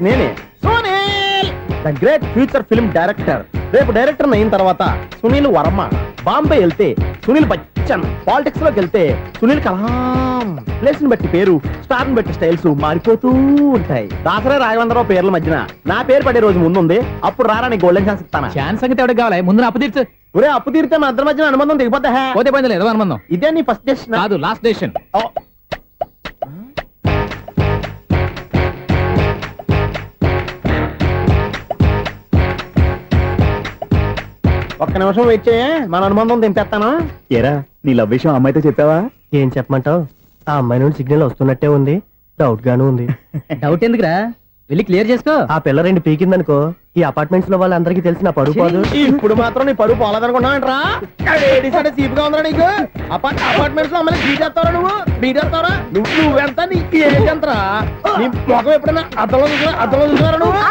నేనే Sunil, the great future film director. రేపు director అయిన తర్వాత సునీల్ వర్మ. బాంబే వెళ్తే సునీల్ బచ్చన్, పాలిటిక్స్ లోకి వెళ్తే సునీల్ కలాం. ప్లేస్ ని బట్టి పేరు, స్టార్ ని బట్టి స్టైల్స్ మారిపోతూ ఉంటాయి. దాసరా రాఘవేంద్రరావు పేర్ల మధ్యన నా పేరు పడే రోజు ముందుంది. అప్పుడు రారా నీకు గోల్డెన్ ఛాన్స్ ఇస్తానా? ఛాన్స్ సంగతి ఎవరికి కావాలి? ముందు అప్పు తీర్చు. ఒరే అప్పు తీరితే మన ఇద్దరి మధ్యన అనుబంధం దిగిపోతా. పోతే పని లేదు అనుబంధం. ఇదే నీ ఫస్ట్ డెసిషన్ కాదు, లాస్ట్ డెసిషన్. ఒక్క నిమిషం వెయిట్ చేయ, మన అనుబంధం దింపేస్తాను. ఏరా నీ లవ్ విషయం అమ్మాయితో చెప్పావా? ఏం చెప్పమంటావు? ఆ అమ్మాయి నుండి సిగ్నల్ వస్తున్నట్టే ఉంది, డౌట్ గాను ఉంది. డౌట్ ఎందుకురా, వెళ్ళి క్లియర్ చేసుకో. ఆ పిల్ల రెండు పీకిందనుకో, ఈ అపార్ట్మెంట్స్ లో వాళ్ళందరికీ తెలిసిన పరుగు పోదు. ఇప్పుడు మాత్రం నీ పరుగు పోలేదనుకున్నావంటరా? సీపుగా ఉందా నీకు? అపార్ట్మెంట్స్ లో అమ్మని బీటేస్తావరా? బీటేస్తావరా? నువ్వెంత, నీకు ఏంటంతరా? నీ మొఖం ఎప్పుడైనా అర్థంలో చూసారా నువ్వు?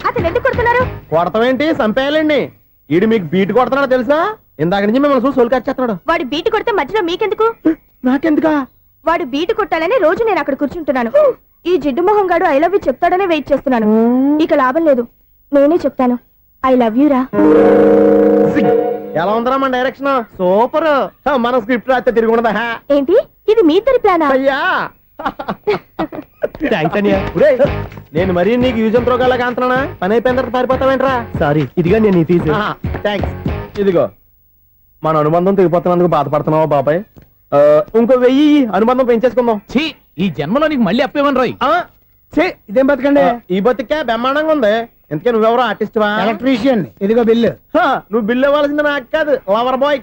అతను ఎందుకు కొడుతున్నారు? కొడతావేంటి? చంపేయాలండి. ఈడు మీకు బీట్ కొడుతున్నాడు తెలుసా? ఇందాక నుంచి మిమ్మల్ని చూసి సోల్కి వచ్చేస్తున్నాడు. వాడు బీటు కొడితే మధ్యలో మీకెందుకు? నాకెందుకా? వాడు బీటు కొట్టాలని రోజు నేను అక్కడ కూర్చుంటున్నాను. ఈ జిడ్డు మొహం గాడు ఐ లవ్ యూ చెప్తాడనే వెయిట్ చేస్తున్నాను. ఇక లాభం లేదు, నేనే చెప్తాను. ఐ లవ్ యూ రా. ఎలా ఉందరా మన డైరెక్షన్? సూపర్. మన స్క్రిప్ట్ రాస్తే తిరిగి ఉండదా? ఏంటి ఇది మీ ఇద్దరి ప్లానా? అయ్యా నేను మరీ నీకు యూజ్ ఎంతో గలగా అంటున్నా. పని అయిపోయిన తర్వాత పారిపోతావేంట్రా? సారీ, ఇదిగా నేను థ్యాంక్స్. ఇదిగో మన అనుబంధం తెగిపోతున్నందుకు బాధపడుతున్నావా బాబాయ్? ఇంకో 1000 అనుబంధం పెంచేసుకుందాం. ఈ జన్మలో నీకు మళ్ళీ అప్పేమని రాయి. ఇదేం బతకండి? ఈ బతికే బ్రహ్మాండంగా ఉంది. ఎందుకే నువ్వెవరో ఆర్టిస్ట్ వా? ఎలక్ట్రీషియన్. ఇదిగో బిల్లు. నువ్వు బిల్లు ఇవ్వాల్సింది నాకు కాదు, lover boy.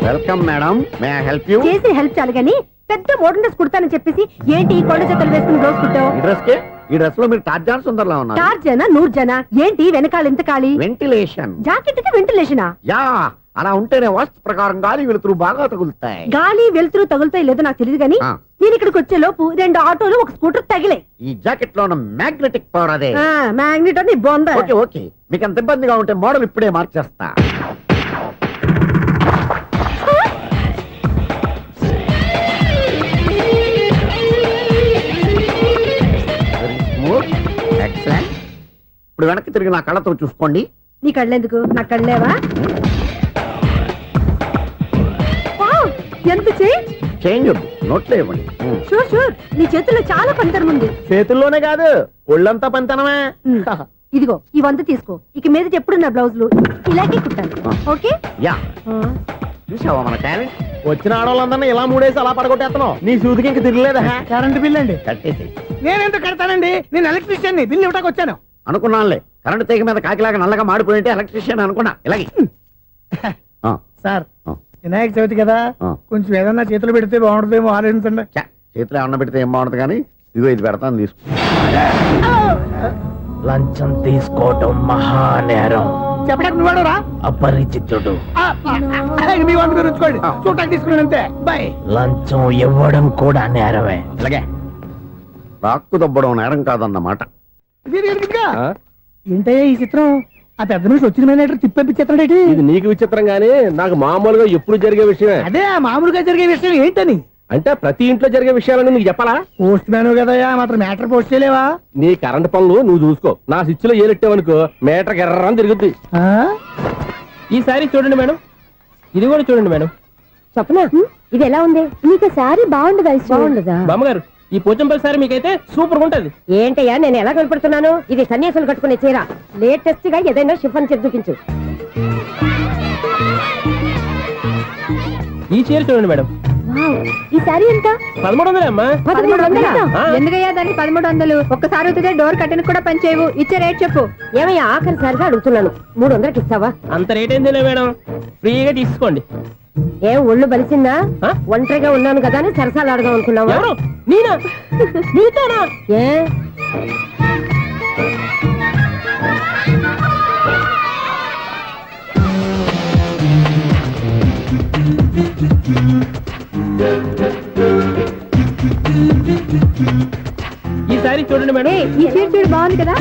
Welcome madam, may I help you? చేసి హెల్ప్ చాలు గాని పెద్ద మోడల్ డ్రెస్ కుడతానని చెప్పేసి ఏంటి ఈ కొండ జతలు వేసుకుని రోజు కుట్టావు? ఈ డ్రెస్ కే, ఈ డ్రెస్ లో మీరు టార్జాన్ సుందర్లా ఉన్నారు. టార్జనా నూర్జనా? ఏంటి వెనకాల ఎంత ఖాళీ? వెంటిలేషన్. జాకెట్ కి వెంటిలేషనా? యా, అలా ఉంటేనే వాస్తు ప్రకారం గాలి వెలుతురు బాగా తగులుతాయి. గాలి వెలుతురు తగులుతాయి లేదో నాకు తెలియదు గానీ నేను ఇక్కడికి వచ్చే లోపు 2 ఆటోలు ఒక స్కూటర్ తగిలే. ఈ జాకెట్ లో ఉన్న మ్యాగ్నెటిక్ పవర్ అదే. మ్యాగ్నెట్ అని బొంద. ఓకే ఓకే, మీకు అంత ఇబ్బందిగా ఉంటే మోడల్ ఇప్పుడే మార్చేస్తా. ఎక్సలెంట్. ఇప్పుడు వెనక్కి తిరిగి నా కళ్ళతో చూసుకోండి. నీ కళ్ళెందుకు? నా కళ్ళేవా? ఎంత చేంజ్ నోట్లో ఇవ్వండి. షూర్ షూర్, నీ చేతుల్లో చాలా పనితనం ఉంది. చేతుల్లోనే కాదు, ఒళ్ళంతా పనితనమే. ఇదిగో ఈ 100 తీసుకో. ఇక మీద ఎప్పుడు నా బ్లౌజులు ఇలాగే కుట్టాను. ఓకే? యా. చూసావా మన టాలెంట్? వచ్చిన ఆడవాళ్ళందరినీ ఇలా మూడేసి అలా పడగొట్టేస్తున్నావు. నీ సూదికి ఇంక తిరగలేదా? కరెంట్ బిల్ అండి. కట్టేసి. నేనెందుకు కడతానండి? నేను ఎలక్ట్రీషియన్, బిల్ ఇవ్వడానికి వచ్చాను. అనుకున్నానులే, కరెంట్ తీగ మీద కాకిలాగా నల్లగా మాడిపోయింటే ఎలక్ట్రీషియన్ అనుకున్నా. ఇలాగే సార్, వినాయక చవితి కదా, కొంచెం ఏదన్నా చేతులు పెడితే బాగుంటుందేమో ఆలోచించండి. చేతిలో ఏమన్నా పెడితే ఏం బాగుంటుంది కానీ ఇదిగో ఇది పెడతాను, తీసుకో. లంచం తీసుకోవటం మహానేరం. చెప్పడానికి నువ్వాడరా? అపరిచితుడు. మీ వంట మీరు ఉంచుకోండి, చూడటానికి తీసుకున్నాను అంతే. బాయ్. లంచం ఇవ్వడం కూడా నేరమే. ఇలాగే రాక్కు దబ్బడం నేరం కాదన్నమాట. ఏంటయ్యా ఈ చిత్రం? ఆ పెద్ద నుంచి వచ్చిన మేనేటర్ తిప్పించేస్తాడేటి? ఇది నీకు విచిత్రం గానీ నాకు మామూలుగా ఎప్పుడు జరిగే విషయమే. అదే మామూలుగా జరిగే విషయం ఏంటని? అంటే ప్రతి ఇంట్లో జరిగే విషయాలను నీకు చెప్పాలా? పోస్ట్ మ్యాన్ కదయ్యా, మాత్రం మ్యాటర్ పోస్ట్ చేయలేవా? నీ కరెంట్ పనులు నువ్వు చూసుకో. నా స్విచ్ లో ఏలెట్టావనుకో మీటర్ ఎర్రని తిరుగుద్ది. ఈసారి చూడండి మేడం, ఇది కూడా చూడండి మేడం. చెప్పనా, ఇది ఎలా ఉంది? నీకు సారీ బాగుండదా? బాగుండదా బామ్మగారు? ఈ పోచంపల్లి సారీ మీకైతే సూపర్ ఉంటది. ఏంటయ్యా నేను ఎలా కనపడుతున్నాను? ఇది సన్యాసులు కట్టుకునే చీర. లేటెస్ట్ గా ఏదైనా షిఫాన్ చీర చూపించు. ఈ చీర చూడండి మేడం. ఈ సారీ ఎంత? 1300 అమ్మా. 1300? ఎందుకయ్యా దానికి 1300? ఒక్కసారి అవుతుందే డోర్ కట్టెన్ కూడా పనిచేయవు. ఇచ్చే రేట్ చెప్పు. ఏమయ్యా ఆఖరిసారిగా అడుగుతున్నాను, 300కి ఇస్తావా? అంత రేట్ ఏంది మేడం, ఫ్రీగా తీసుకోండి. ఏం ఒళ్ళు బలిసిందా? ఒంటరిగా ఉన్నాను కదా అని సరసాలు అడదాం అనుకున్నావా? నేనా? నీతోనా? ఏ ఈ సారీ చూడండి మేడం. ఈ చీర చూడు, బాగుంది కదా?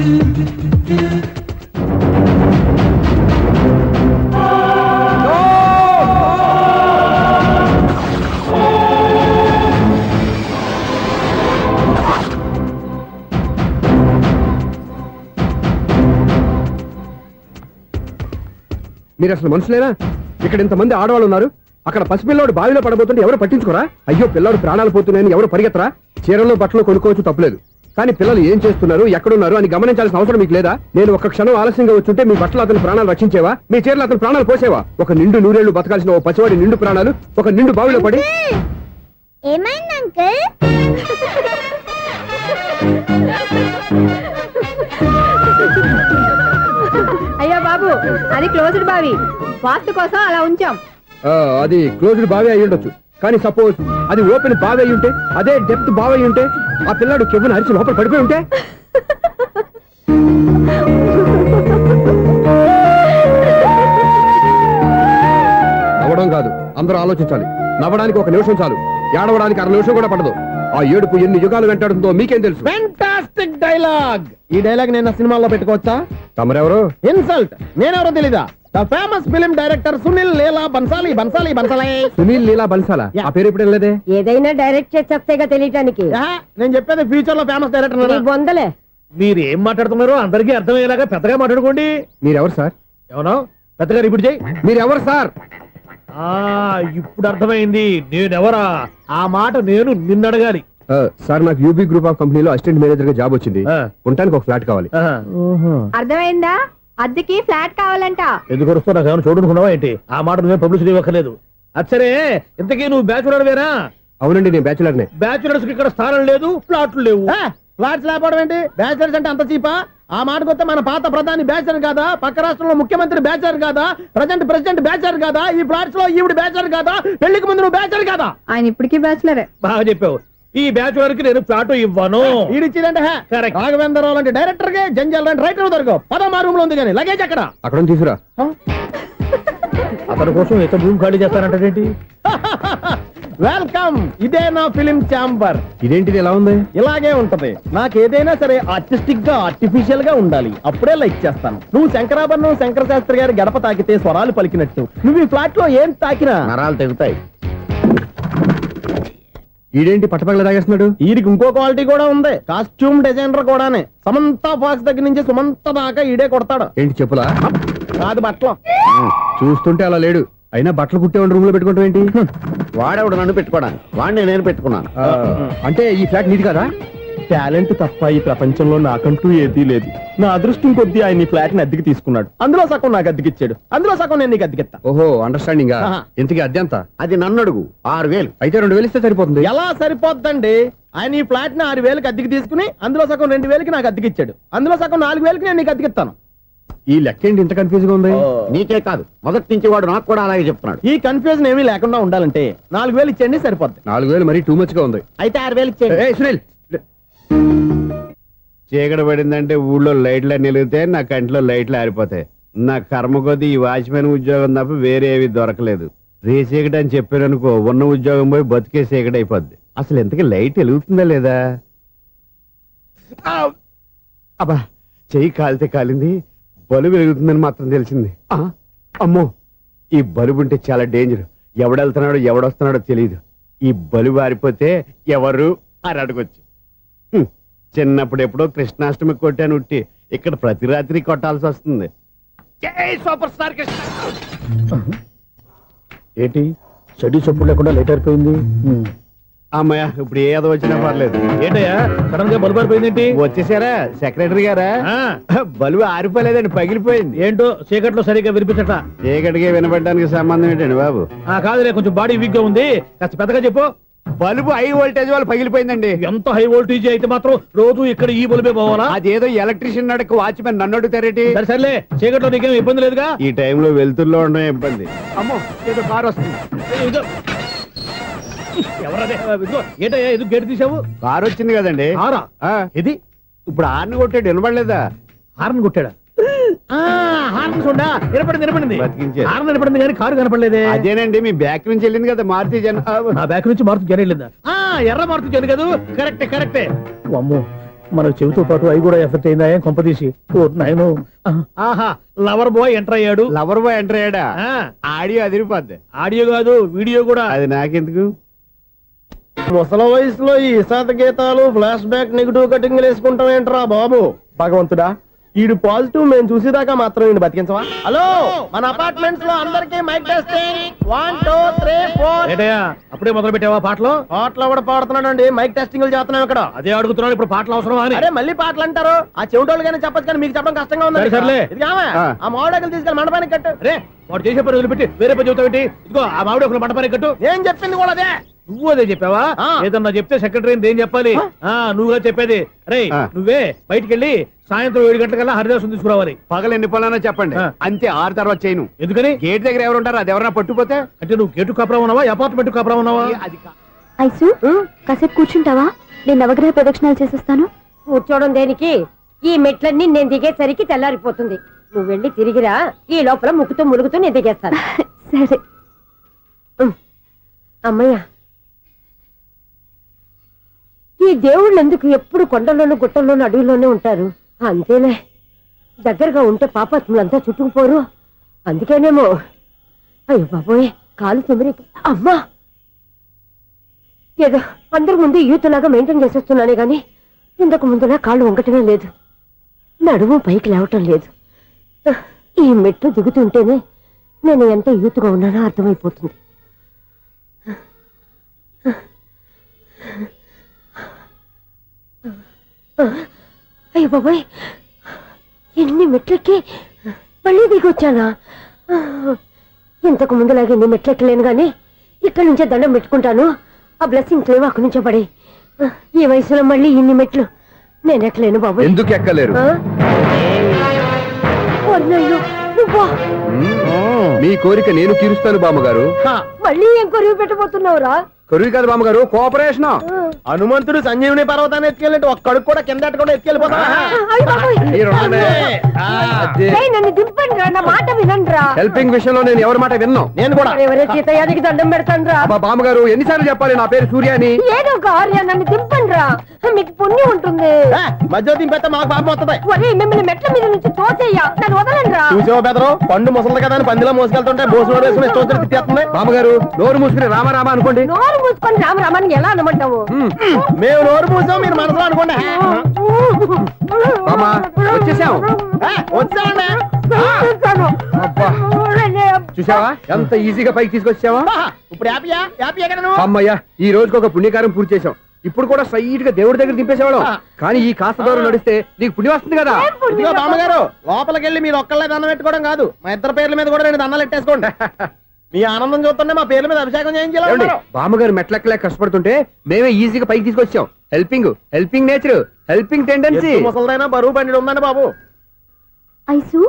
మీరు అసలు మనుషులేనా? ఇక్కడ ఇంతమంది ఆడవాళ్ళు ఉన్నారు, అక్కడ పసిపిల్లాడు బావిలో పడబోతుంటే ఎవరు పట్టించుకోరా? అయ్యో పిల్లాడు ప్రాణాలు పోతున్నాయని ఎవరు పరిగెత్తరా? చీరలు బట్టలు కొనుక్కోవచ్చు, తప్పులేదు. కానీ పిల్లలు ఏం చేస్తున్నారు, ఎక్కడున్నారు అని గమనించాల్సిన అవసరం మీకు లేదా? నేను ఒక్క క్షణం ఆలస్యంగా వచ్చుంటే మీ బట్టలు అతని ప్రాణాలు రక్షించేవా? మీ చీరలు అతని ప్రాణాలు పోసేవా? ఒక నిండు నూరేళ్లు బతకాల్సిన ఓ పసివాడి నిండు ప్రాణాలు ఒక నిండు బావిలో పడి. ఏమైంది అంకుల్? అయ్యో బాబు, అది క్లోజ్డ్ బావి, వాస్తు కోసం అలా ఉంచాం. అది క్లోజ్డ్ బావి అయి ఉండొచ్చు, కానీ సపోజ్ అది ఓపెన్ బావి అయి ఉంటే, అదే డెప్త్ బావి అయి ఉంటే, ఆ పిల్లాడు కెవ్వున అరిచి లోపల పడిపోయి ఉంటే. నవ్వడం కాదు, అందరూ ఆలోచించాలి. నవ్వడానికి ఒక నిమిషం చాలు, ఏడవడానికి అర నిమిషం కూడా పడదు. ఆ ఏడుపు ఎన్ని యుగాలు వెంటాడుతుందో మీకేం తెలుసు? Fantastic dialogue. ఈ డైలాగ్ నేను సినిమాలో పెట్టుకోవచ్చా? తమరెవరు? ఇన్సల్ట్. నేనెవరో తెలీదా? The famous film director Sunil Leela Bansali. Bansali Bansali Sunil Leela బన్సాలా? ఆ పేరు ఇప్పుడు లేదే. ఏదైనా డైరెక్ట్ చేసి వస్తేగా తెలియటానికి. నేను చెప్పేది ఫ్యూచర్ లో ఫేమస్ డైరెక్టర్. బొందలే. మీరు ఏం మాట్లాడుతున్నారో అందరికీ అర్థమయ్యేలాగా పెద్దగా మాట్లాడుకోండి. మీరెవరు సార్? ఎవరో పెద్దగా రిపీట్ చేయి. మీరెవరు సార్? ఇప్పుడు అర్థమైంది నేనెవరా. ఆ మాట నేను నిన్ను అడగాలి. సార్, నాకు యూబీ గ్రూప్ ఆఫ్ కంపెనీలో అసిస్టెంట్ మేనేజర్ గా జాబ్ వచ్చింది. ఉండటానికి ఒక ఫ్లాట్ కావాలి. అర్థమైందా? అద్దెకి ఫ్లాట్ కావాలంట. ఎందుకు వస్తున్నా నాకు ఏమైనా చూడనుకున్నావా ఏంటి? ఆ మాట నువ్వే పబ్లిసిటీ ఇవ్వక్కర్లేదు. అచ్చరే, ఇంతకీ నువ్వు బ్యాచులర్ వేరా? అవునండి, నేను బ్యాచులర్ నే. బ్యాచులర్స్ కి ఇక్కడ స్థానం లేదు, ఫ్లాట్లు లేవు. ఫ్లాట్స్ లేకపోవడం ఏంటి? బ్యాచులర్స్ అంటే అంత చీపా? ఆ మాటకొస్తే మన పాత ప్రధాని బ్యాచర్ కాదా? పక్క రాష్ట్రంలో ముఖ్యమంత్రి బ్యాచర్ కాదా? ప్రెసిడెంట్ బ్యాచర్ కాదా? ఈ ఫ్లాట్స్ లో ఈవిడ బ్యాచర్ కాదా? పెళ్లికి ముందు నువ్వు బ్యాచర్ కాదా? ఆయన ఇప్పటికీ బ్యాచులరే. బాగా చెప్పావు. ఈ బ్యాచులర్ కి నేను ఫ్లాట్ ఇవ్వను. ఈడిచ్చిందంటే రాఘవేంద్రరావు లాంటి డైరెక్టర్ కి జంజల్ లాంటి రైటర్ దొరకవు. పదమా రూమ్ లో ఉంది కానీ లగేజ్ అక్కడ. అక్కడ తీసుకురా. అతని కోసం ఎంత భూమి ఖాళీ చేస్తానంటే వెల్కమ్. ఇదే నా ఫిలిం ఛాంబర్. ఇదేంటిది ఎలా ఉంది? ఇలాగే ఉంటది. నాకు ఏదైనా సరే ఆర్టిస్టిక్ గా ఆర్టిఫిషియల్ గా ఉండాలి, అప్పుడే లైక్ చేస్తాను. నువ్వు శంకరాభరణం శంకర శాస్త్రి గారి గడప తాకితే స్వరాలు పలికినట్టు నువ్వు ఈ ఫ్లాట్ లో ఏం తాకినా నరాలు తెగుతాయి. ఈడేంటి పట్టపగల తాగేస్తున్నాడు? వీరికి ఇంకో క్వాలిటీ కూడా ఉంది. కాస్ట్యూమ్ డిజైనర్ కూడానే. సమంత ఫాక్స్ దగ్గర నుంచి సుమంత దాకా ఈడే కొడతాడు. ఏంటి చెప్పులా? కాదు, బట్టలు. చూస్తుంటే అలా లేడు. అయినా బట్టలు కుట్టేవాడి రూమ్ లో పెట్టుకుంటాం ఏంటి? వాడేవాడు నన్ను పెట్టుకోవడానికి, వాడిని నేను పెట్టుకున్నాను. అంటే ఈ ఫ్లాట్ నీది కదా? టాలెంట్ తప్ప ఈ ప్రపంచంలో నాకంటూ ఏదీ లేదు. నా అదృష్టం కొద్దీ ఆయన ఈ ఫ్లాట్ ని అద్దెకి తీసుకున్నాడు. అందులో సగం నాకు అద్దెకిచ్చాడు, అందులో సగం నేను నీకు అద్దెకిస్తా. ఓహో, అండర్స్టాండింగ్. ఇంతకీ అద్దె ఎంత? అది నన్ను అడుగు. 6,000. అయితే 2,000 ఇస్తే సరిపోతుంది. ఎలా సరిపోద్దండి? ఆయన ఈ ఫ్లాట్ ని 6,000కి అద్దెకి తీసుకుని అందులో సగం 2,000కి నాకు అద్దెకిచ్చాడు, అందులో సగం 4,000కి నేను నీకు అద్దెకిస్తాను. ఈ లెక్క ఏంటి ఇంత కన్ఫ్యూజ్ గా ఉంది? నీకే కాదు, మొదటి నుంచి వాడు నాకు కూడా అలాగే చెప్తున్నాడు. ఈ కన్ఫ్యూజన్ ఏమీ లేకుండా ఉండాలంటే 4,000 ఇచ్చేయండి, సరిపోద్ది. 4,000 మరీ టూ మచ్ గా ఉంది. అయితే 6,000 ఇచ్చేయండి. సునీల్, చీకటి పడిందంటే ఊళ్ళో లైట్లు నిలిగితే నా కంటిలో లైట్లు ఆరిపోతాయి. నా కర్మ కొద్దీ ఈ వాచ్మెన్ ఉద్యోగం తప్ప వేరే ఏవి దొరకలేదు. రేసీకటి అని చెప్పారనుకో, ఉన్న ఉద్యోగం పోయి బతికే చీకటి అయిపోద్ది. అసలు ఇంతకీ లైట్ వెలుగుతుందా లేదా? అబ్బా, చెయ్యి కాలితే కాలింది, బలుబు వెలుగుతుందని మాత్రం తెలిసింది. అమ్మో, ఈ బలుబు ఉంటే చాలా డేంజర్. ఎవడెళ్తున్నాడో ఎవడొస్తున్నాడో తెలియదు. ఈ బలుబు ఆరిపోతే ఎవరు అని అడగొచ్చు. చిన్నప్పుడు ఎప్పుడో కృష్ణాష్టమి కొట్టాను ఉట్టి, ఇక్కడ ప్రతి రాత్రి కొట్టాల్సి వస్తుంది. జై సూపర్ స్టార్ కృష్ణ. ఏంటి చెడు చెప్పుడు లేకుండా లేట్ అయిపోయింది? అమ్మయ్య, ఇప్పుడు ఏదో వచ్చినా పర్లేదు. ఏంటయ్యా సడన్ గా బల్బు అయిపోయింది ఏంటి? వచ్చేసారా సెక్రటరీ గారా? బలుబు ఆరిపోలేదండి, పగిలిపోయింది. ఏంటో చీకట్లో సరిగ్గా వినిపించట. చీకటికి వినపడడానికి సంబంధం ఏంటండి బాబు? కాదులే, కొంచెం బాడీ వీక్ గా ఉంది, కాస్త పెద్దగా చెప్పు. బల్బు హై వోల్టేజ్ వాళ్ళు పగిలిపోయిందండి. ఎంత హై వోల్టేజ్ అయితే మాత్రం రోజు ఇక్కడ ఈ బల్బే పోవాలా? అదేదో ఎలక్ట్రీషియన్ నడక వాచ్మెన్ నన్ను అడుగుతారేటి? సర్లే, చీకట్లో నీకేం ఇబ్బంది లేదుగా? ఈ టైంలో వెళ్తుల్లో ఉండడం ఇబ్బంది. అమ్మో, ఏదో కారు వస్తుంది. ఎవరదే? ఏంటయ్యా ఎందుకు గేట్ తీసావు? కారు వచ్చింది కదండి. కారా? ఇది ఇప్పుడు హార్న్ కొట్టాడు, వినపడలేదా? హార్న్ కొట్టాడా? హార్న్ చూడా వినపడింది. బతికించాడు. హార్న్ వినపడింది కానీ కారు కనపడలేదే. అదేనండి, మీ బ్యాక్ నుంచి వెళ్ళింది కదా మారుతి జన. నా బ్యాక్ నుంచి మారుతు జన వెళ్ళిందా? ఎర్ర మారుతు జన కదా? కరెక్టే. అమ్మో, మన చెవితో పాటు అవి కూడా ఎఫెక్ట్ అయిందా? ఏం కొంపదీసి నాయను. ఆహా, లవర్ బాయ్ ఎంటర్ అయ్యాడు. లవర్ బాయ్ ఎంటర్ అయ్యాడా? ఆడియో అదిరిపోద్ది. ఆడియో కాదు, వీడియో కూడా. అది నాకెందుకు? ముసల వయసులో ఈ ఇసాత గీతాలు, ఫ్లాష్ బ్యాక్, నెగిటివ్ కటింగ్ వేసుకుంటాం ఏంట్రా బాబు? భగవంతుడా, ఈడు పాజిటివ్ మేము చూసేదాకా మాత్రం ఈయన బతికించవా? హలో, మన అపార్ట్మెంట్స్ లో అందరికీ మైక్ టెస్టింగ్ 1 2 3 4. ఏంటయ్యా అప్పుడే మొదలు పెట్టావా పాటలు? పాటలు కూడా పాడుతున్నాడు అండి, మైక్ టెస్టింగ్ చేస్తున్నాం ఇక్కడ. అదే అడుగుతున్నాడు, ఇప్పుడు పాటలు అవసరమా అని. అరే మళ్ళీ పాటలు అంటారు, ఆ చెవిటోళ్ళు కానీ చెప్పచ్చు కానీ మీకు చెప్పడం కష్టంగా ఉంది. సరే, సర్లే. ఇది ఆమె, ఆ మామిడాకులు తీసుకెళ్ళి మండపానికి కట్టు. రే వాడు చేసే పని వదిలిపెట్టి వేరే పని చెబుతావేంటి? ఇదిగో ఆ మామిడి ఒకరు మంటపానికి కట్టు. నేను చెప్పింది కూడా అదే. నువ్వు అదే చెప్పావా? ఆ. ఏదన్నా చెప్తే సెక్రటరీ ఏం చెప్పాలి? నువ్వుగా చెప్పేది. రే ఆ. నువ్వే బయటికి వెళ్ళి సాయంత్రం 7 గంటలకల్లా హరిదాసం తీసుకురావాలి. పగలు ఎన్ని పనులన్నా చెప్పండి, ఆ. అంతే 6 తర్వాత చేయను. ఎందుకని? గేట్ దగ్గర ఎవరు ఉంటారు, అది ఎవరన్నా పట్టుపోతే అంటే నువ్వు గేటు కాపురా ఉన్నావా, అపార్ట్మెంట్ కాపురా ఉన్నావా? అది ఐసు కాసేపు కూర్చుంటావా? నేను నవగ్రహ ప్రదక్షిణాలు చేసేస్తాను. కూర్చోవడం దేనికి? ఈ మెట్లన్నీ నేను దిగేసరికి తెల్లారిపోతుంది. నువ్వు వెళ్ళి తిరిగిరా, ఈ లోపల ముక్కుతూ ములుగుతూ నేను దిగేస్తాను. సరే. అమ్మయ్య, ఈ దేవుళ్ళు ఎందుకు ఎప్పుడు కొండల్లోనూ గుట్టల్లోనూ అడవిలోనే ఉంటారు? అంతేలే, దగ్గరగా ఉంటే పాపాత్ములంతా చుట్టుకుపోరు. అందుకేనేమో. అయ్యో బాబోయ్, కాలు తిమిరి. అమ్మా, ఏదో అందరి ముందు యూత్లాగా మెయింటైన్ చేసేస్తున్నానే గాని ఇంతకు ముందులా కాళ్ళు వంకటమే లేదు, నడుము పైకి లేవటం లేదు. ఈ మెట్టు దిగుతుంటేనే నేను ఎంత యూత్గా ఉన్నానో అర్థమైపోతుంది. అయ్యో బాబాయ్, ఎన్ని మెట్లెక్కి మళ్ళీ దిగొచ్చానా? ఇంతకు ముందులాగే ఎన్ని మెట్లెక్కలేను గాని ఇక్కడి నుంచే దండం పెట్టుకుంటాను. ఆ బ్లెస్సింగ్ లేవు అక్కడి నుంచో పడే. ఈ వయసులో మళ్ళీ ఇన్ని మెట్లు నేను ఎక్కలేను బాబు. ఎందుకు ఎక్కలేరు? నువ్వా? మీ కోరిక నేను తీరుస్తాను బామ్మగారు. మళ్ళీ ఏం కొరివి పెట్టబోతున్నావురా? కొరివి కాదు బామ్మగారు, కోఆపరేషన్. హనుమంతుడు సంజీవుని పర్వతాన్ని ఎత్తుకెళ్ళినట్టు ఒక్కడికి కూడా కింద ఎట్టకుండా ఎత్తుకెళ్ళిపోతా. అయ్య బాబోయ్. ఏయ్, నన్ను దింపండి రా, నా మాట వినండిరా. హెల్పింగ్ విషయంలో నేను ఎవరి మాట విన్నాను. నేను కూడా. ఎవరే సీతయ్యానికి దండం పెడతాను రా. అబ్బా బామ్మగారు, ఎన్నిసార్లు చెప్పాలి నా పేరు సూర్య అని? ఏదో ఒక ఆర్య, నన్ను దింపండి రా, మీకు పుణ్యం ఉంటుంది. మధ్య దింపేస్తే మాకు పాపం వస్తుంది. ఒరే, మిమ్మల్ని మెట్ల మీద నుంచి తోసేయ్యా, నన్ను వదలండి రా. చూసావా బెదరు, పండు ముసలి కదా అని పందిలో మోసుకెళ్తుంటే భోజనం వేసుకుని ఇష్టం తిట్టేస్తుంది. బామ్మగారు నోరు మూసుకుని రామారామా అనుకోండి. నోరు మూసుకొని రామరామాన్ని ఎలా అనమంటావు? మేము నోరు మూసాం, మీరు మనసులో అనుకోండి. బామ్మ, వచ్చేసాం. వచ్చామండి. అబ్బా, చూసావా ఎంత ఈజీగా పైకి తీసుకొచ్చావా? ఇప్పుడు హ్యాపీయా? హ్యాపీయా కదా నువ్వు? అమ్మయ్యా, ఈ రోజుకి ఒక పుణ్యకారం పూర్తి చేసాం. ఇప్పుడు కూడా స్ట్రైట్ గా దేవుడి దగ్గర దింపేసేవాళ్ళం. కానీ ఈ కాస్త దూరం నడిస్తే నీకు పుణ్యం వస్తుంది కదా. ఇదిగో బామ్మగారు, లోపలికి వెళ్ళి మీరు ఒక్కళ్ళే దండం పెట్టుకోవడం కాదు, మా ఇద్దరు పేర్ల మీద కూడా 2 దండాలు పెట్టేసుకోండి. మీ ఆనందం చూస్తుంటే మా పేర్ల మీద అభిషేకం చేయించాలి. బామ్మగారు మెట్లెక్కలే కష్టపడుతుంటే మేమే ఈజీగా పైకి తీసుకొచ్చాం. Helping nature, helping tendency. ముసలిదైనా బరువు బండి ఉందండి బాబు. ఐసు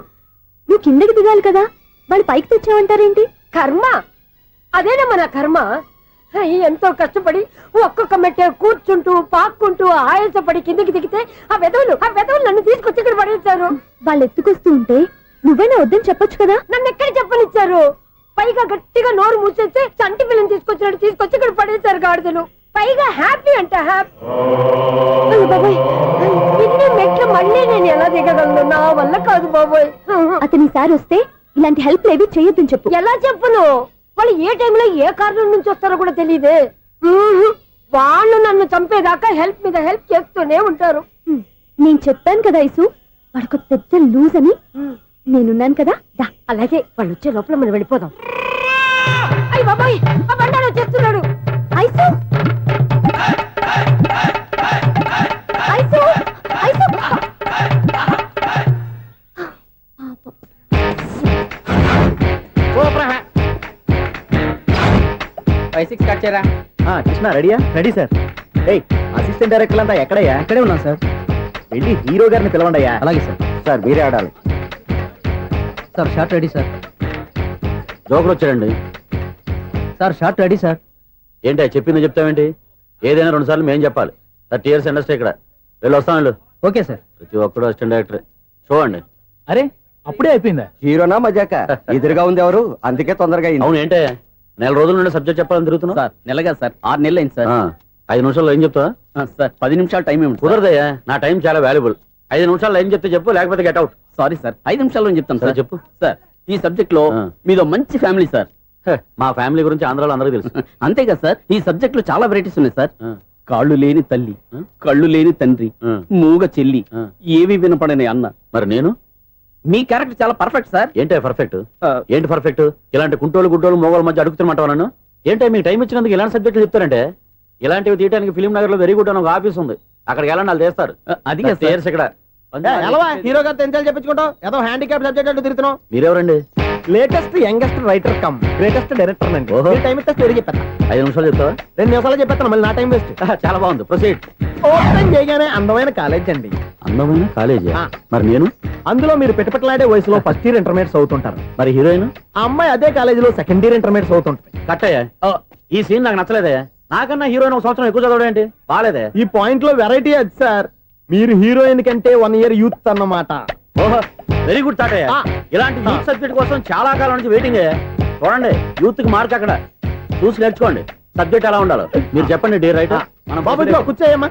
నువ్వు కిందకి దిగాలి కదా, వాళ్ళు పైకి తెచ్చావంటారేంటి? కర్మ, అదేనమ్మా నా కర్మ. ఎంతో కష్టపడి ఒక్కొక్క మెట్టే కూర్చుంటూ పాక్కుంటూ ఆయాసపడి కిందకి దిగితే ఆ వెధవులు నన్ను తీసుకొచ్చి ఇక్కడ పడేశారు. వాళ్ళు ఎత్తుకొస్తూ ఉంటే నువ్వైనా వద్దని చెప్పొచ్చు కదా. నన్ను ఎక్కడ చెప్పనిచ్చారు? పైగా గట్టిగా నోరు మూసేస్తే చంటి పిల్లని తీసుకొచ్చి ఇక్కడ పడేశారు గాడిదలు. పైగా హ్యాపీ అంట హ్యాపీ. బాబాయ్, ఇన్ని మెట్లు మళ్ళీ నేను ఎలా దిగగలను? నా వల్ల కాదు బాబోయ్. అతని సారి వస్తే ఇలాంటి హెల్ప్ లేవి చెయ్యొద్దని చెప్పు. ఎలా చెప్పును? వాళ్ళు ఏ టైంలో ఏ కారణం నుంచి వస్తారో కూడా తెలియదే. వాళ్ళు నన్ను చంపేదాకా హెల్ప్ మీద హెల్ప్ చేస్తూనే ఉంటారు. నేను చెప్పాను కదా ఐసు, వాడికి పెద్ద లూజ్ అని. నేనున్నాను కదా, దా. అలాగే, వాళ్ళు వచ్చే లోపల మనం వెళ్ళిపోదాం. అయ్య బాబాయ్, ఆ బండారు వచ్చేస్తున్నాడు. ఐసు ఐసు ఐసు 5-6 కట్ చేయరా. కృష్ణ రెడీయా? Ready sir. ఏయ్, అసిస్టెంట్ డైరెక్టర్ అంతా ఎక్కడయ్యా? ఇక్కడే ఉన్నాం సార్. వెళ్ళి హీరో గారిని పిలవండి అయ్యా. అలాగే సార్. సార్ మీరే ఆడాలి. Sir shot ready sir. Joker వచ్చాడండి. Sir shot ready sir. ఏంటి చెప్పింది చెప్తావేంటి? ఏదైనా 2 సార్లు మేం చెప్పాలి. 30 years ఇండస్ట్రీ ఇక్కడ. వెళ్ళి వస్తాం వెళ్ళు. Okay sir. ప్రతి ఒక్కడు అసిస్టెంట్ డైరెక్టర్. చూడండి. అరే అప్పుడే అయిపోయిందా? హీరోనా మజాక? ఎదురుగా ఉంది ఎవరు, అందుకే తొందరగా అయింది. అవును, ఏంటే 4 రోజుల నుండి సబ్జెక్ట్ చెప్పాలని తిరుగుతున్నా? సార్ నెలగా సార్, 6 నెలలు అయింది సార్. 5 నిమిషాల్లో ఏం చెప్తా సార్? 10 నిమిషాలు టైం ఏమి కుదరదయ్యా, నా టైం చాలా వాల్యుబుల్. 5 నిమిషాల్లో ఏం చెప్తే చెప్పు, లేకపోతే గెట్ అవుట్. సారీ సార్, 5 నిమిషాల్లో చెప్తాను సార్. చెప్పు సార్, ఈ సబ్జెక్ట్ లో మీదో మంచి ఫ్యామిలీ సార్. మా ఫ్యామిలీ గురించి ఆంధ్రాలో అందరికీ తెలుసు. అంతేగా సార్, ఈ సబ్జెక్ట్ లో చాలా వెరైటీస్ ఉన్నాయి సార్. కాళ్ళు లేని తల్లి ఆ? కళ్ళు లేని తండ్రి ఆ. మూగ చెల్లి ఆ. ఏవి వినపడని అన్న మరి నేను మీ క్యారెక్టర్ చాలా పర్ఫెక్ట్ సార్ ఏంటే పర్ఫెక్ట్ ఏంటి పర్ఫెక్ట్ ఇలాంటి కుంటోళ్ళు గుడ్డోళ్ళు మోగోళ్ళ మధ్య అడుగుతున్నమాట నన్ను ఏంటంటే మీకు టైం ఇచ్చినందుకు ఇలాంటి సబ్జెక్టులు చెప్తారంటే ఇలాంటివి తీయడానికి ఫిలిం నగర్ లో వెరీ గుడ్ అని ఒక ఆఫీస్ ఉంది అక్కడికి వెళ్ళండి వాళ్ళు చేస్తారు అది కాదు సార్. చేర్స్ ఇక్కడ ఎలవా హీరో గారితో ఎంచాలి చెప్పించుకుంటావు ఏదో హ్యాండిక్యాప్ సబ్జెక్ట్ అంటూ తిరుగుతున్నావు. మీరెవరండి latest youngest writer cum greatest director అండి. ఓహో. టైం ఇస్తే స్టోరీ చెప్పేస్తా. 5 నిమిషాలు చెప్తావా 2 నిమిషాలు చెప్పేస్తాను, మళ్ళీ నా టైం వేస్ట్. చాలా బాగుంది ప్రొసీడ్ ఓపెన్ చేయగానే అందమైన కాలేజ్ అండి. అందమైన కాలేజీ ఆ. మరి నేను అందులో మీరు పెట్టుపట్లాడే వయసులో ఫస్ట్ ఇయర్ ఇంటర్మీడియట్స్ అవుతుంటారు. మరి హీరోయిన్ ఆ అమ్మాయి అదే కాలేజీలో సెకండ్ ఇయర్ ఇంటర్మీడియట్స్ అవుతుంటది. కట్టయ్యా ఈ సీన్ నాకు నచ్చలేదే. నాకన్నా హీరోయిన్ ఒక సంవత్సరం ఎక్కువ చదవడం ఏంటి బాలేదే. ఈ పాయింట్ లో వెరైటీ అది సార్, మీరు హీరోయిన్ కంటే 1 ఇయర్ యూత్ అన్నమాట. ఓహో వెరీ గుడ్ తాటయ్య. ఆ. ఇలాంటి యూత్ సబ్జెక్ట్ కోసం చాలా కాలం నుంచి వెయిటింగ్. చూడండి యూత్ కి మార్క్ అక్కడ చూసి నేర్చుకోండి సబ్జెక్ట్ ఎలా ఉండాలో. మీరు చెప్పండి డీ రైటర్. మన బాబు ఇదిగో కూర్చోయమ్మా.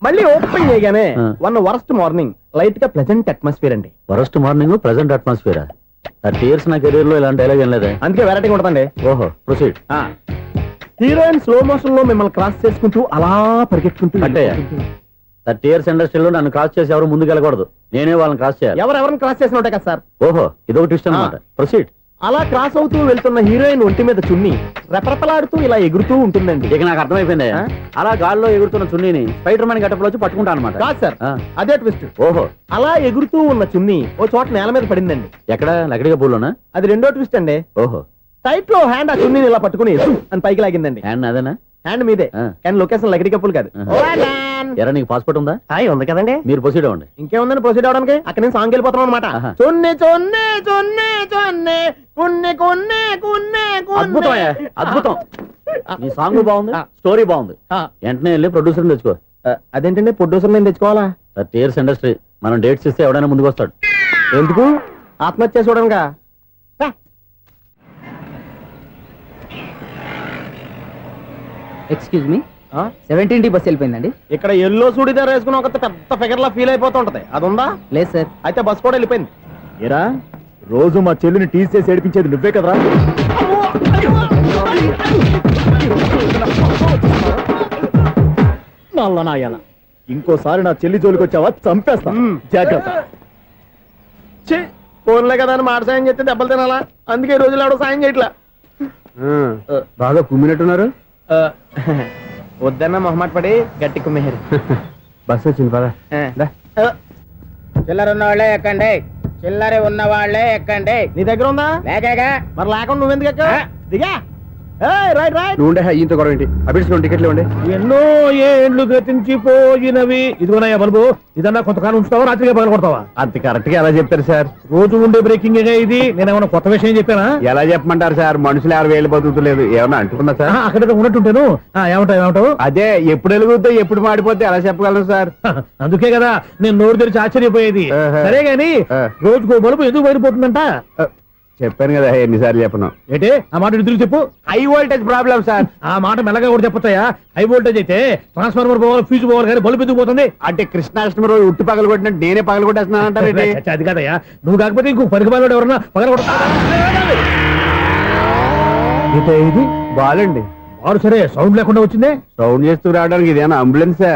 మళ్ళీ ఓపెన్ చేయగానే ఆ. 1 వరస్ట్ మార్నింగ్ లైట్ గా ప్లెజెంట్ అట్మాస్ఫియర్ అండి. Worst morning present atmosphere 30 years నా కెరీర్ లో ఇలాంటి డైలాగ్ ఏం లేదే. అందుకే వెరైటీగా ఉంటుందండి. ఓహో ప్రొసీడ్. హీరోయిన్ స్లో మోషన్ లో మిమ్మల్ని క్రాస్ చేసుకుంటూ అలా పరిగెట్టుకుంటూ కట్టయ్య 30 years ఇండస్ట్రీలో నన్ను క్రాస్ చేసి ఎవరు ముందుకు వెళ్ళకూడదు, నేనే వాళ్ళని క్రాస్ చేయాలి. ఎవరెవరిని క్రాస్ చేసిన ఉంటాయి కదా సార్. ఓహో ఇదొక ట్విస్ట్ అన్నమాట. ప్రొసీడ్. అలా క్రాస్ అవుతూ వెళ్తున్న హీరోయిన్ ఒంటి మీద చున్ని రెపరెపలాడుతూ ఇలా ఎగురుతూ ఉంటుందండి. ఇక నాకు అర్థమైపోయింది. ఆ? అలా గాల్లో ఎగురుతున్న చున్నీని స్పైడర్ మ్యాన్ గట్టపులో వచ్చి పట్టుకుంటా అనమాట. కాదు సార్, ఆ. అదే ట్విస్ట్. ఓహో అలా ఎగురుతూ ఉన్న చున్ని ఓ చోట నేల మీద పడిందండి. ఎక్కడ లకడిగా పూలోనా? అది రెండో ట్విస్ట్ అండి. ఓహో టైట్ లో హ్యాండ్ ఆ చున్నీని ఇలా పట్టుకుని అని పైకి లాగిందండి. హ్యాండ్ అదేనా? హ్యాండ్ మీదే, ఆ. కానీ లొకేషన్ లకడి కప్పులు కాదు. ఎరా నీకు పాస్పోర్ట్ ఉందా? హాయ్ ఉంది కదండి. మీరు ప్రొసీడ్ అవ్వండి. ఇంకేముందని ప్రొసీడ్ అవడానికి అక్కడ నేను సాంగ్ వెళ్ళిపోతున్నాం అనమాట. ఆహా. చున్ని చున్ని చున్ని చున్ని కున్ని కున్ని కున్ని అద్భుతం అయ్యా, అద్భుతం. నీ సాంగ్ బాగుంది, స్టోరీ బాగుంది. వెంటనే వెళ్ళి ప్రొడ్యూసర్ తెచ్చుకో. అదేంటండి ప్రొడ్యూసర్ నేను తెచ్చుకోవాలా? 30 years ఇండస్ట్రీ, మనం డేట్స్ ఇస్తే ఎవడైనా ముందుకు వస్తాడు. ఎందుకు? ఆత్మహత్య చూడనుగా. Excuse me 17D bus వెళ్ళిపోయిందండి. ఇక్కడ ఎల్లో చూడిదార్ వేసుకుని ఒక పెద్ద ఫిగర్ లా ఫీల్ అయిపోతూ ఉంటది, అది ఉందా? లేదు సార్. అయితే బస్ కూడా వెళ్ళిపోయింది. ఏరా రోజు మా చెల్లిని టీస్ చేసి ఏడిపించేది నువ్వే కదరా? నల్ల నాయాల, ఇంకోసారి నా చెల్లి జోలికి వచ్చావా చంపేస్తా. జాగ్రత్త. ఫోన్లే కదా అని మాట సాయం చేస్తే దెబ్బలు తినాలా? అందుకే ఈ రోజులు ఎవడో సాయం చేయట్లా. బాగా కుమ్మినట్టున్నారు. వద్దన్న మొహమాట పడి గట్టి కుమ్మేరు. బస్ వచ్చింది పద. చిల్లర ఉన్న వాళ్ళే ఎక్కండి, చిల్లర ఉన్న వాళ్ళే ఎక్కండి. నీ దగ్గర ఉందా? లేకగా మరి లేకుండా నువ్వెందుకు ఎక్కావు? దిగా. Right right. నువ్వు ఉండే ఈయంతో గొడవ ఏంటి? అభిడ్స్ టికెట్లు ఇవ్వండి. ఎన్నో ఏండ్లు గతించిపోయినవి. ఇదిగోనయ్యా బల్బు, ఇదన్నా కొంతకాలం ఉంచుతావా రాత్రిగా పగల కొడతావా? అంత కరెక్ట్ గా ఎలా చెప్తారు సార్? రోజు ఉండే బ్రేకింగ్ ఇది. నేనేమన్నా కొత్త విషయం చెప్పానా? ఎలా చెప్పమంటారు సార్? మనుషులు 60 వేలు బతుకుతలేదు, ఏమన్నా అంటున్నా సార్? అక్కడ ఉన్నట్టుంటాను. ఏమంటావు? అదే ఎప్పుడు వెలుగుతో ఎప్పుడు మాడిపోతే ఎలా చెప్పగలను సార్? అందుకే కదా నేను నోరు తెరిచి ఆశ్చర్యపోయేది. ఆహా. సరే గాని ఆ. రోజుకో బలుపు ఎందుకు బయటపోతుందంట? చెప్పాను కదా ఎన్నిసార్లు చెప్పను. ఏంటే ఆ మాట ఎదురు చెప్పు. High voltage problem sir. ఆ మాట మెల్లగా కూడా చెప్పొచ్చాయా? హై వోల్టేజ్ అయితే ట్రాన్స్ఫార్మర్ పోవాలి, ఫ్యూజ్ పోవాలి, కానీ బల్బు ఎందుకు పోతుంది? అంటే కృష్ణాష్టమి రోజు ఉట్టి పగలు కొట్టినట్టు నేనే పగలు కొట్టేస్తున్నానంటారు. చచ్చా, అది కాదయ్యా. నువ్వు కాకపోతే ఇంకో పరిగబాలు ఎవరన్నా పగల ఇది బాలండి. వాడు సరే సౌండ్ లేకుండా వచ్చిందే. సౌండ్ చేస్తూ రావడానికి ఇదేనా అంబులెన్సా?